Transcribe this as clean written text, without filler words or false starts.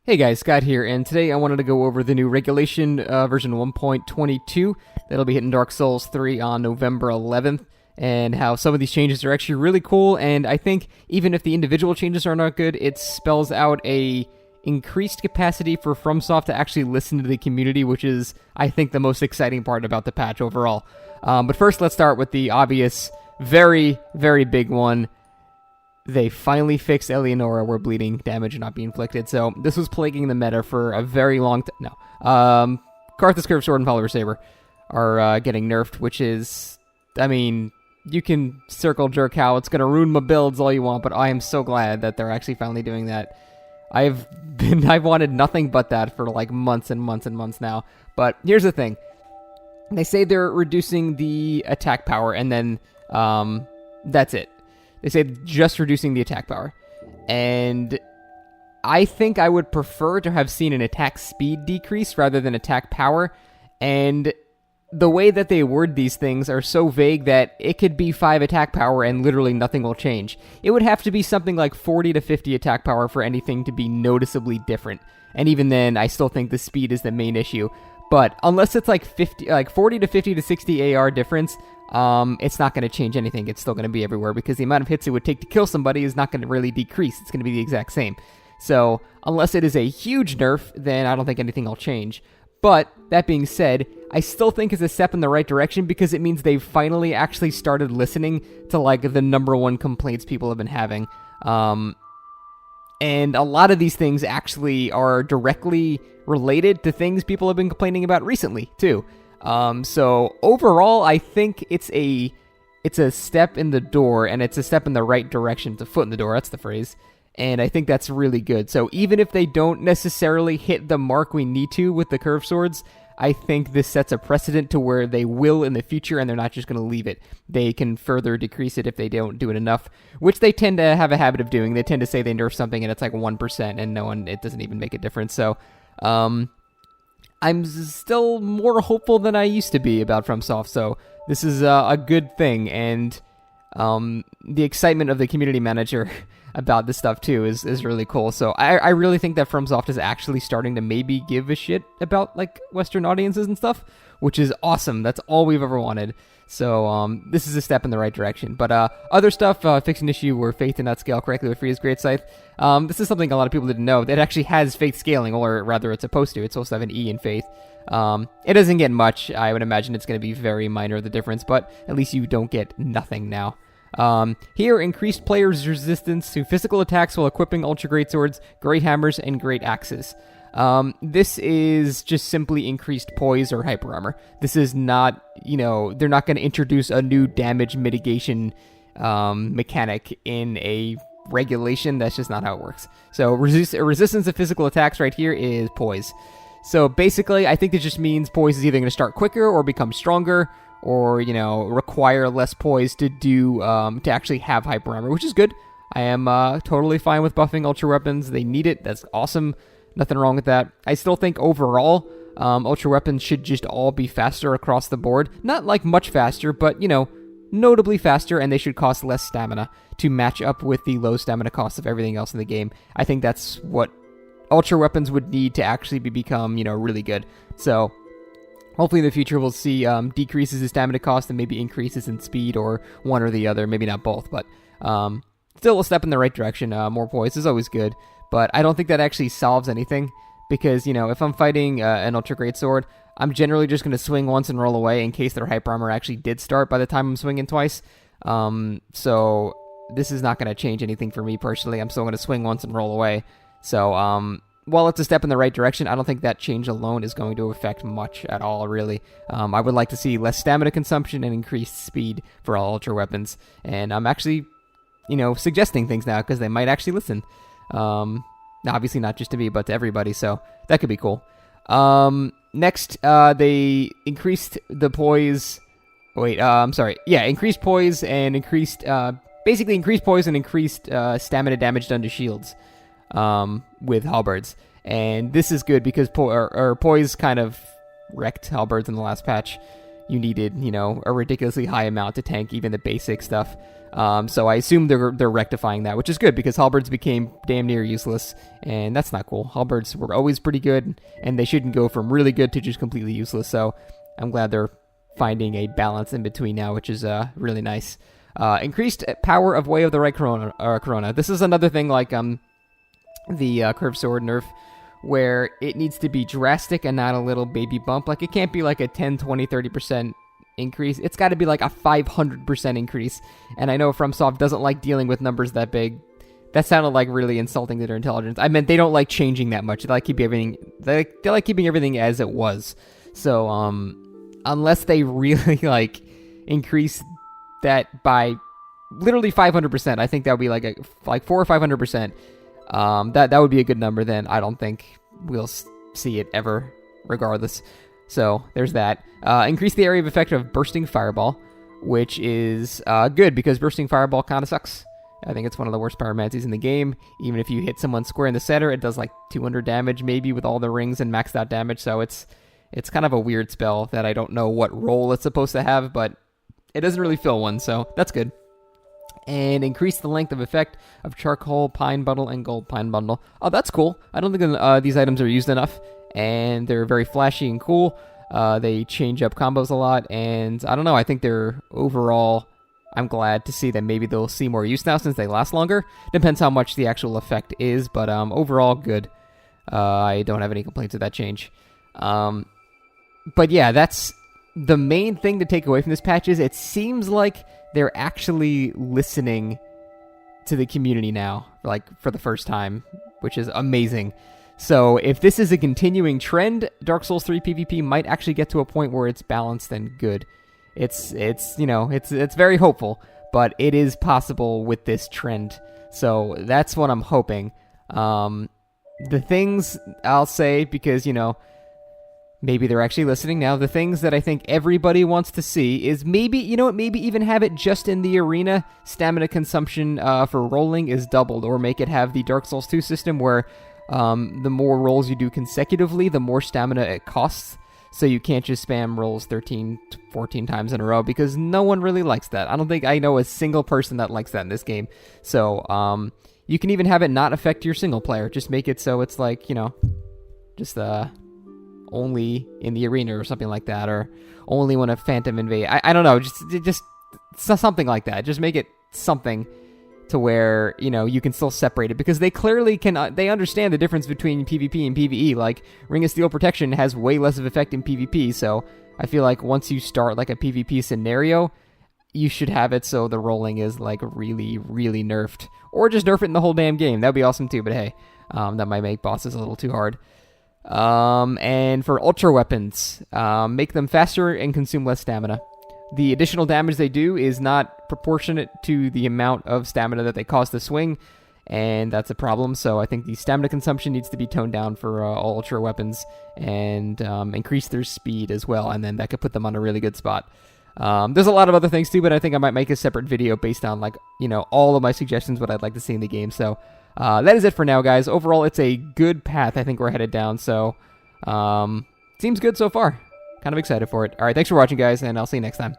Hey guys, Scott here, and today I wanted to go over the new regulation version 1.22 that'll be hitting Dark Souls 3 on November 11th, and how some of these changes are actually really cool, and I think even if the individual changes are not good, it spells out a increased capacity for FromSoft to actually listen to the community, which is, I think, the most exciting part about the patch overall. But first, let's start with the obvious, very, very big one. They finally fixed Eleonora where bleeding damage would not be inflicted. So this was plaguing the meta for a very long time. No. Karthus Curved Sword and Follower Saber are getting nerfed, which is, I mean, you can circle jerk how it's going to ruin my builds all you want, but I am so glad that they're actually finally doing that. I've wanted nothing but that for like months and months and months now. But here's the thing. They say they're reducing the attack power, and then that's it. They say just reducing the attack power. And I think I would prefer to have seen an attack speed decrease rather than attack power. And the way that they word these things are so vague that it could be 5 attack power and literally nothing will change. It would have to be something like 40 to 50 attack power for anything to be noticeably different. And even then, I still think the speed is the main issue. But unless it's like 40 to 50 to 60 AR difference, it's not going to change anything. It's still going to be everywhere because the amount of hits it would take to kill somebody is not going to really decrease. It's going to be the exact same. So unless it is a huge nerf, then I don't think anything will change. But that being said, I still think it's a step in the right direction because it means they've finally actually started listening to like the number one complaints people have been having. And a lot of these things actually are directly related to things people have been complaining about recently, too. So overall, I think it's a step in the door, and it's a step in the right direction. It's a foot in the door, that's the phrase. And I think that's really good. So even if they don't necessarily hit the mark we need to with the curved swords, I think this sets a precedent to where they will in the future, and they're not just going to leave it. They can further decrease it if they don't do it enough, which they tend to have a habit of doing. They tend to say they nerf something, and it's like 1%, and it doesn't even make a difference. So, I'm still more hopeful than I used to be about FromSoft, so this is a good thing, and the excitement of the community manager about this stuff too is really cool. So I really think that FromSoft is actually starting to maybe give a shit about like Western audiences and stuff, which is awesome. That's all we've ever wanted. So this is a step in the right direction. But other stuff, fixed an issue where Faith did not scale correctly with Fria's Great Scythe. This is something a lot of people didn't know. It actually has Faith scaling, or rather it's supposed to. It's supposed to have an E in Faith. It doesn't get much. I would imagine it's going to be very minor, the difference, but at least you don't get nothing now. Here, increased players' resistance to physical attacks while equipping Ultra Great Swords, Great Hammers, and Great Axes. This is just simply increased poise or hyper armor. This is not, they're not going to introduce a new damage mitigation mechanic in a regulation. That's just not how it works. So resistance to physical attacks right here is poise. So basically, I think it just means poise is either going to start quicker or become stronger, or, require less poise to do, to actually have hyper armor, which is good. I am totally fine with buffing ultra weapons. They need it. That's awesome. Nothing wrong with that. I still think overall, ultra weapons should just all be faster across the board. Not like much faster, but, notably faster, and they should cost less stamina to match up with the low stamina costs of everything else in the game. I think that's what ultra weapons would need to actually become, really good. So hopefully in the future we'll see decreases in stamina cost and maybe increases in speed, or one or the other, maybe not both, but still a step in the right direction. More poise is always good, but I don't think that actually solves anything, because, if I'm fighting an Ultra Great Sword, I'm generally just going to swing once and roll away in case their hyper armor actually did start by the time I'm swinging twice. So this is not going to change anything for me personally. I'm still going to swing once and roll away. So, while it's a step in the right direction, I don't think that change alone is going to affect much at all, really. I would like to see less stamina consumption and increased speed for all ultra weapons. And I'm actually, suggesting things now because they might actually listen. Obviously not just to me, but to everybody, so that could be cool. Next, they increased the poise. Increased poise and increased, increased poise and increased stamina damage done to shields. With halberds, and this is good because poise kind of wrecked halberds in the last patch. you needed, you know, a ridiculously high amount to tank even the basic stuff. So I assume they're rectifying that, which is good because halberds became damn near useless, and that's not cool. Halberds were always pretty good, and they shouldn't go from really good to just completely useless. So I'm glad they're finding a balance in between now, which is really nice. Increased power of Way of the Right Corona. This is another thing like the Curved Sword nerf, where it needs to be drastic and not a little baby bump. Like, it can't be like a 10, 20, 30% increase. It's got to be like a 500% increase. And I know FromSoft doesn't like dealing with numbers that big. That sounded like really insulting to their intelligence. I meant they don't like changing that much. They like keeping everything. They like keeping everything as it was. So unless they really like increase that by literally 500%, I think that would be like 400 or 500%. That would be a good number. Then I don't think we'll see it ever, regardless. So there's that. Increase the area of effect of Bursting Fireball, which is good because Bursting Fireball kind of sucks. I think it's one of the worst pyromancies in the game. Even if you hit someone square in the center, it does like 200 damage maybe with all the rings and maxed out damage. So it's kind of a weird spell that I don't know what role it's supposed to have, but it doesn't really fill one, so that's good. And increase the length of effect of Charcoal Pine Bundle and Gold Pine Bundle. Oh, that's cool. I don't think these items are used enough, and they're very flashy and cool. They change up combos a lot, and I don't know, I think they're overall, I'm glad to see that maybe they'll see more use now since they last longer. Depends how much the actual effect is, but overall, good. I don't have any complaints with that change. But yeah, that's the main thing to take away from this patch is it seems like they're actually listening to the community now, like for the first time, which is amazing. So if this is a continuing trend, Dark Souls 3 PvP might actually get to a point where it's balanced and good. It's very hopeful, but it is possible with this trend. So that's what I'm hoping. The things I'll say, because, you know, maybe they're actually listening now. The things that I think everybody wants to see is maybe, you know what, maybe even have it just in the arena. Stamina consumption for rolling is doubled, or make it have the Dark Souls 2 system where the more rolls you do consecutively, the more stamina it costs. So you can't just spam rolls 13, 14 times in a row, because no one really likes that. I don't think I know a single person that likes that in this game. So you can even have it not affect your single player. Just make it so it's like, you know, just only in the arena or something like that, or only when a phantom invade. I don't know, just something like that. Just make it something to where, you know, you can still separate it, because they clearly can. They understand the difference between PvP and PvE. Like, Ring of Steel Protection has way less of effect in PvP, so I feel like once you start like a PvP scenario, you should have it so the rolling is like really, really nerfed, or just nerf it in the whole damn game. That'd be awesome too. But hey, that might make bosses a little too hard. And for ultra weapons, make them faster and consume less stamina. The additional damage they do is not proportionate to the amount of stamina that they cost to swing, and that's a problem. So I think the stamina consumption needs to be toned down for all ultra weapons, and increase their speed as well, and then that could put them on a really good spot. There's a lot of other things too, but I think I might make a separate video based on, like, you know, all of my suggestions, what I'd like to see in the game. So that is it for now, guys. Overall, it's a good path I think we're headed down, so seems good so far. Kind of excited for it. All right, thanks for watching, guys, and I'll see you next time.